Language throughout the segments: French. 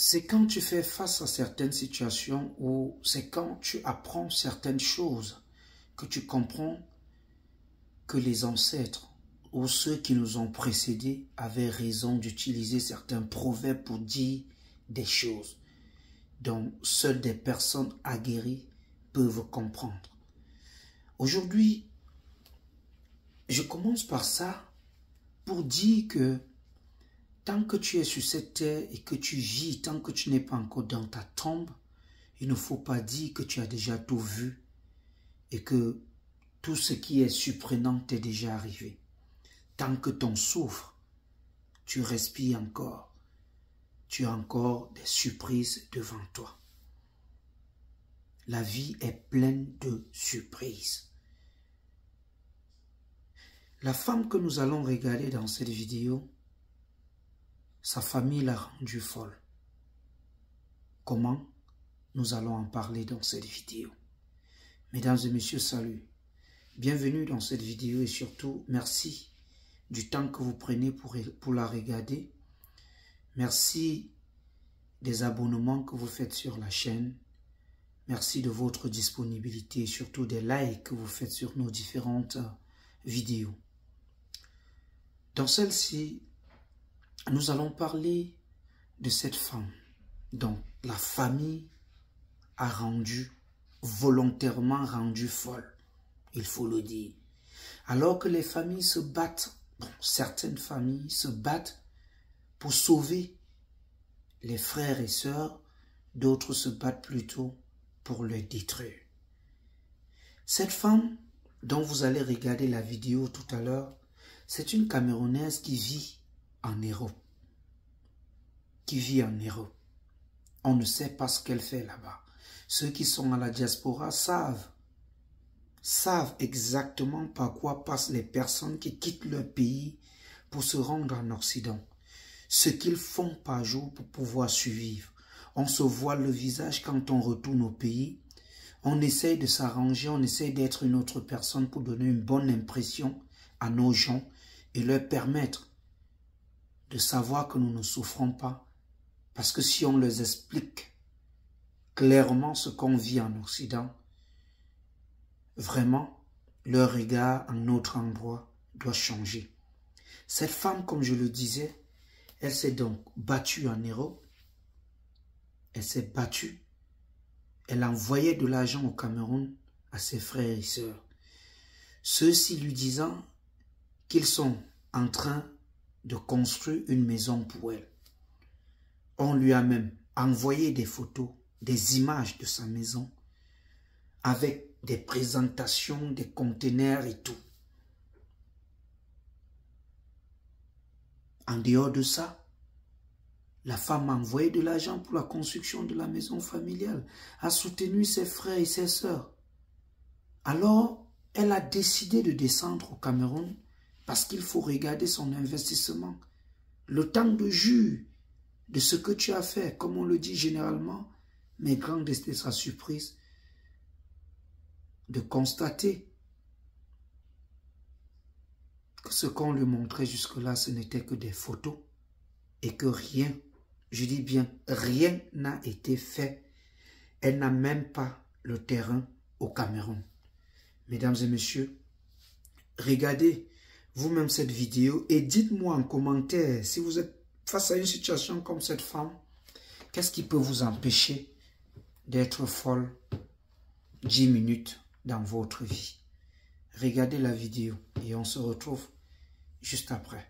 c'est quand tu fais face à certaines situations ou c'est quand tu apprends certaines choses que tu comprends que les ancêtres ou ceux qui nous ont précédés avaient raison d'utiliser certains proverbes pour dire des choses dont seules des personnes aguerries peuvent comprendre. Aujourd'hui, je commence par ça pour dire que tant que tu es sur cette terre et que tu vis, tant que tu n'es pas encore dans ta tombe, il ne faut pas dire que tu as déjà tout vu et que tout ce qui est surprenant t'est déjà arrivé. Tant que ton souffle, tu respires encore, tu as encore des surprises devant toi. La vie est pleine de surprises. La femme que nous allons regarder dans cette vidéo, sa famille l'a rendue folle. Comment? Nous allons en parler dans cette vidéo. Mesdames et messieurs, salut. Bienvenue dans cette vidéo et surtout, merci du temps que vous prenez pour la regarder. Merci des abonnements que vous faites sur la chaîne. Merci de votre disponibilité et surtout des likes que vous faites sur nos différentes vidéos. Dans celle-ci, nous allons parler de cette femme dont la famille a volontairement rendu folle, il faut le dire. Alors que les familles se battent, certaines familles se battent pour sauver les frères et sœurs, d'autres se battent plutôt pour les détruire. Cette femme dont vous allez regarder la vidéo tout à l'heure, c'est une Camerounaise qui vit en Europe. On ne sait pas ce qu'elle fait là-bas. Ceux qui sont à la diaspora savent exactement par quoi passent les personnes qui quittent leur pays pour se rendre en Occident. Ce qu'ils font par jour pour pouvoir survivre. On se voile le visage quand on retourne au pays. On essaye de s'arranger, on essaye d'être une autre personne pour donner une bonne impression à nos gens et leur permettre de savoir que nous ne souffrons pas. Parce que si on leur explique clairement ce qu'on vit en Occident, vraiment, leur regard en notre endroit doit changer. Cette femme, comme je le disais, elle s'est donc battue en Europe. Elle s'est battue. Elle envoyait de l'argent au Cameroun à ses frères et sœurs. Ceux-ci lui disant qu'ils sont en train de construire une maison pour elle. On lui a même envoyé des photos, des images de sa maison, avec des présentations, des conteneurs et tout. En dehors de ça, la femme a envoyé de l'argent pour la construction de la maison familiale, a soutenu ses frères et ses sœurs. Alors, elle a décidé de descendre au Cameroun parce qu'il faut regarder son investissement. Le temps de jure de ce que tu as fait, comme on le dit généralement, mais grande était sa surprise de constater que ce qu'on lui montrait jusque-là, ce n'était que des photos et que rien, je dis bien rien n'a été fait. Elle n'a même pas le terrain au Cameroun. Mesdames et messieurs, regardez vous-même cette vidéo et dites-moi en commentaire si vous êtes face à une situation comme cette femme, qu'est-ce qui peut vous empêcher d'être folle 10 minutes dans votre vie? Regardez la vidéo et on se retrouve juste après.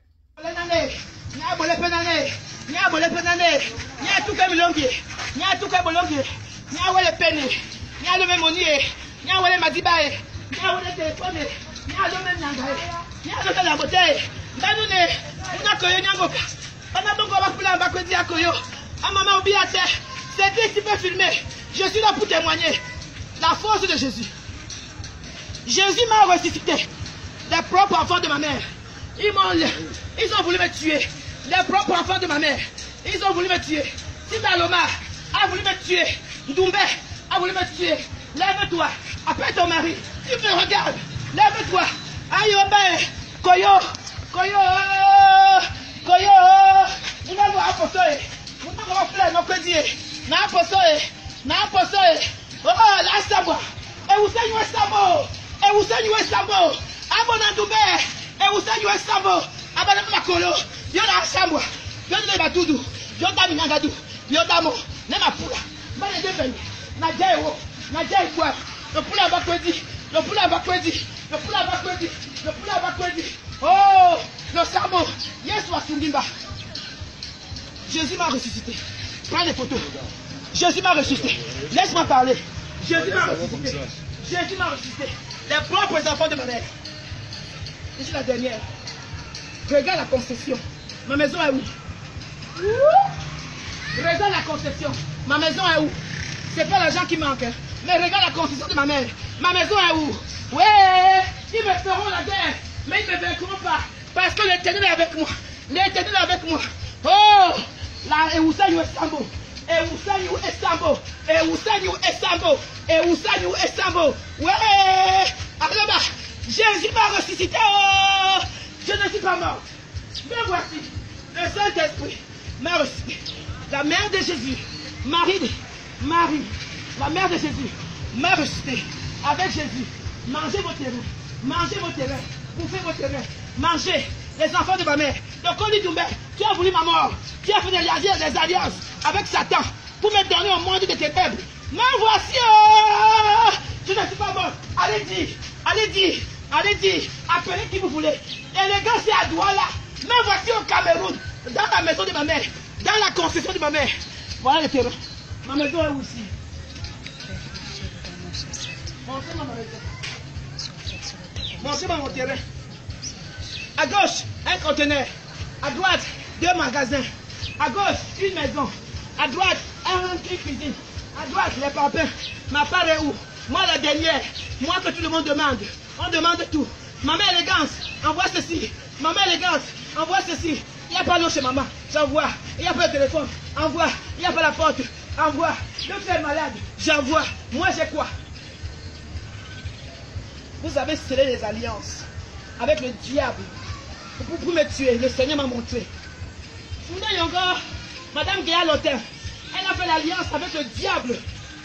Je suis là pour témoigner la force de Jésus. Jésus m'a ressuscité. Les propres enfants de ma mère, ils ont voulu me tuer. Les propres enfants de ma mère, ils ont voulu me tuer. Sidaloma a voulu me tuer. Doumbé a voulu me tuer. Lève-toi, appelle ton mari. Tu me regardes. Lève-toi. Ayobe, Koyo, Koyo, Koyo. Il va nous apporter. Oh, la Sabo. Et vous savez où est Sabo? Et vous savez où est Sabo? Abonandoube. Et vous savez où est Sabo? Abonandoube Makolo. Yo na Sabo. Yo na Batudu. Yo na Minangadu. Yo na Mo. Nema Pula. Mane Debeni. Na Jaewo. Na Jaewo. Le Pula Bakwedi. Le Pula Bakwedi. Le Pula Bakwedi. Le Pula Bakwedi. Oh, le Sabo. Yes, Wasungimba. Jésus m'a ressuscité. Prends les photos. Jésus m'a ressuscité. Laisse-moi parler. Jésus m'a ressuscité. Jésus m'a ressuscité. Les propres enfants de ma mère. Je suis la dernière. Regarde la conception. Ma maison est où? Regarde la conception. Ma maison est où? C'est pas l'argent qui manque. Hein. Mais regarde la conception de ma mère. Ma maison est où? Ouais, ils me feront la guerre. Mais ils ne me vaincront pas. Parce que l'Éternel est avec moi. L'Éternel est avec moi. Oh, la Eusaniou Estambo. Eusaniou Estambo. Eusaniou Estambo. Eusaniou Estambo. Ouais, alors Jésus m'a ressuscité. Oh, je ne suis pas mort. Mais voici, le Saint-Esprit m'a ressuscité. La mère de Jésus, Marie, la mère de Jésus m'a ressuscité. Avec Jésus, mangez vos terrains. Mangez vos terrains. Bouffez vos terrains. Mangez. Les enfants de ma mère. Donc on dit Doumbé, tu as voulu ma mort. Tu as fait des alliances avec Satan pour me donner au monde de ténèbres. Mais voici, oh, je ne suis pas mort. Allez dire, allez dire, allez dire, appelez qui vous voulez. Et les gars, c'est à Douala. Mais voici au Cameroun, dans la maison de ma mère, dans la construction de ma mère. Voilà le terrain. Ma maison est où ici? Montrez-moi ma maison. Montrez-moi mon terrain. À gauche, un conteneur. À droite, 2 magasins. À gauche, une maison. À droite, un cuisine. À droite, les parpaings. Ma part est où? Moi, la dernière. Moi que tout le monde demande. On demande tout. Maman élégance, envoie ceci. Maman élégance, envoie ceci. Il n'y a pas l'eau chez maman. J'envoie. Il n'y a pas de téléphone. Envoie. Il n'y a pas la porte. Envoie. Le frère malade. J'envoie. Moi, j'ai quoi? Vous avez scellé les alliances avec le diable. Pour me tuer, le Seigneur m'a montré. Vous voyez encore, Madame Guéa Lotin, elle a fait l'alliance avec le diable,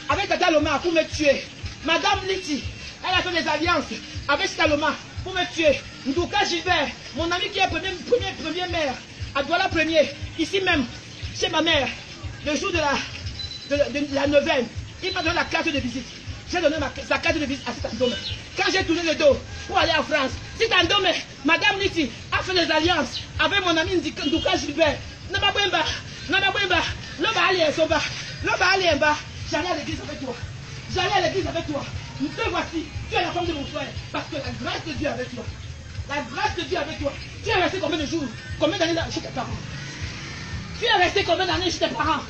avec Tata Loma pour me tuer. Madame Liti, elle a fait des alliances avec Tata Loma pour me tuer. Ndouka Gilbert, mon ami qui est premier maire, à Douala premier, ici même, chez ma mère, le jour de la neuvaine, il m'a donné la carte de visite. J'ai donné sa carte de visite à Titandome. Quand j'ai tourné le dos pour aller en France, Titandome, Madame Niti a fait des alliances avec mon ami Ndouka Gilbert. Namabwemba, l'homme a allé son bas, l'homme a allé en bas. J'allais à l'église avec toi. J'allais à l'église avec toi. Te voici, tu es la femme de mon frère. Parce que la grâce de Dieu est avec toi. La grâce de Dieu est avec toi. Tu es resté combien de jours, combien d'années chez tes parents? Tu es resté combien d'années chez tes parents?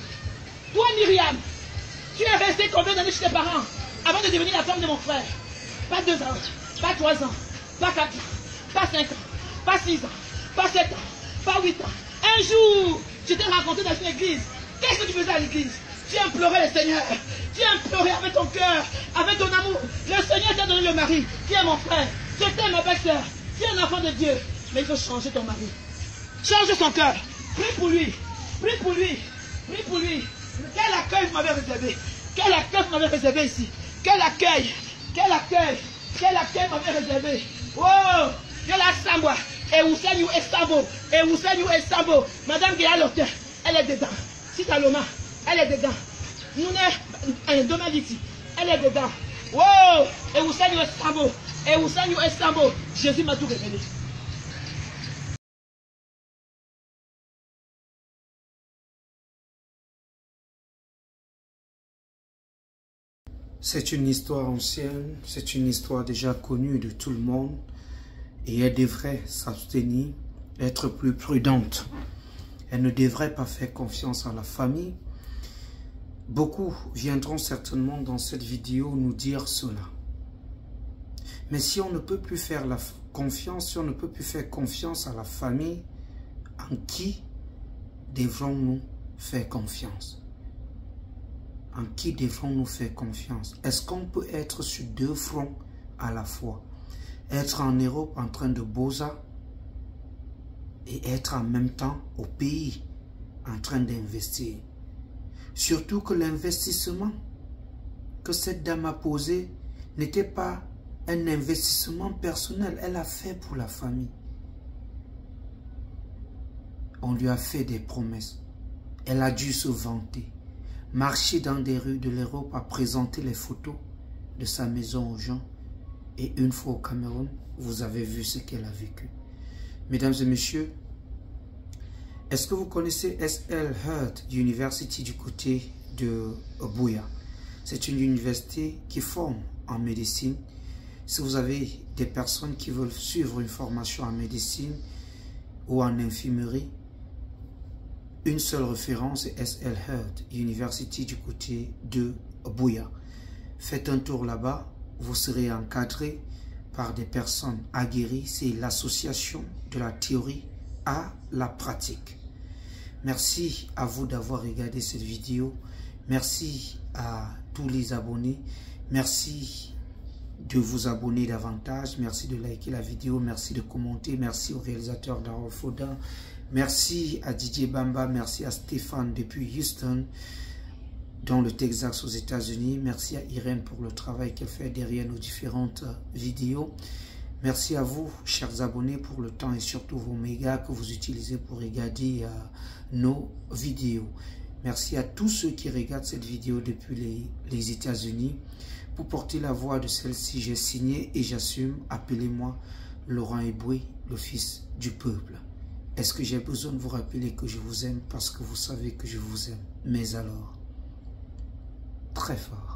Toi, Myriam, tu es resté combien d'années chez tes parents avant de devenir la femme de mon frère? Pas 2 ans, pas 3 ans, pas 4 ans, pas 5 ans, pas 6 ans, pas 7 ans, pas 8 ans. Un jour, je t'ai rencontré dans une église. Qu'est-ce que tu faisais à l'église? Tu implorais le Seigneur. Tu implorais avec ton cœur, avec ton amour. Le Seigneur t'a donné le mari, qui est mon frère. Je t'aime, ma belle sœur. Tu es un enfant de Dieu. Mais il faut changer ton mari. Change son cœur. Prie pour lui. Prie pour lui. Prie pour lui. Quel accueil vous m'avez réservé? Quel accueil vous m'avez réservé ici? Quel accueil? Quel accueil? Quel accueil vous m'avez réservé? Oh! Je la Samboa. Et Ousaniou Estambo. Et Ousaniou Estambo. Madame Guéa Lotin, elle est dedans. Sitaloma, elle est dedans. Nous demain ici, elle est dedans. Oh! Et Ousaniou Estambo. Et Ousaniou Estambo. Jésus m'a tout révélé. C'est une histoire ancienne, c'est une histoire déjà connue de tout le monde et elle devrait s'abstenir, être plus prudente. Elle ne devrait pas faire confiance à la famille. Beaucoup viendront certainement dans cette vidéo nous dire cela. Mais si on ne peut plus faire confiance, si on ne peut plus faire confiance à la famille, en qui devrons-nous faire confiance? En qui devons-nous faire confiance? Est-ce qu'on peut être sur 2 fronts à la fois? Être en Europe en train de bosa et être en même temps au pays en train d'investir. Surtout que l'investissement que cette dame a posé n'était pas un investissement personnel. Elle a fait pour la famille. On lui a fait des promesses. Elle a dû se vanter. Marcher dans des rues de l'Europe à présenter les photos de sa maison aux gens. Et une fois au Cameroun, vous avez vu ce qu'elle a vécu. Mesdames et messieurs, est-ce que vous connaissez SL Heard University du côté de Buea? C'est une université qui forme en médecine. Si vous avez des personnes qui veulent suivre une formation en médecine ou en infirmerie, une seule référence est SL Heard University du côté de Buea. Faites un tour là-bas, vous serez encadré par des personnes aguerries. C'est l'association de la théorie à la pratique. Merci à vous d'avoir regardé cette vidéo. Merci à tous les abonnés. Merci de vous abonner davantage. Merci de liker la vidéo. Merci de commenter. Merci au réalisateur Darol Foda. Merci à Didier Bamba. Merci à Stéphane depuis Houston, dans le Texas aux États-Unis. Merci à Irène pour le travail qu'elle fait derrière nos différentes vidéos. Merci à vous, chers abonnés, pour le temps et surtout vos mégas que vous utilisez pour regarder nos vidéos. Merci à tous ceux qui regardent cette vidéo depuis les États-Unis. Pour porter la voix de celle-ci, j'ai signé et j'assume. Appelez-moi Laurent Eboué, le fils du peuple. Est-ce que j'ai besoin de vous rappeler que je vous aime parce que vous savez que je vous aime? Mais alors, très fort.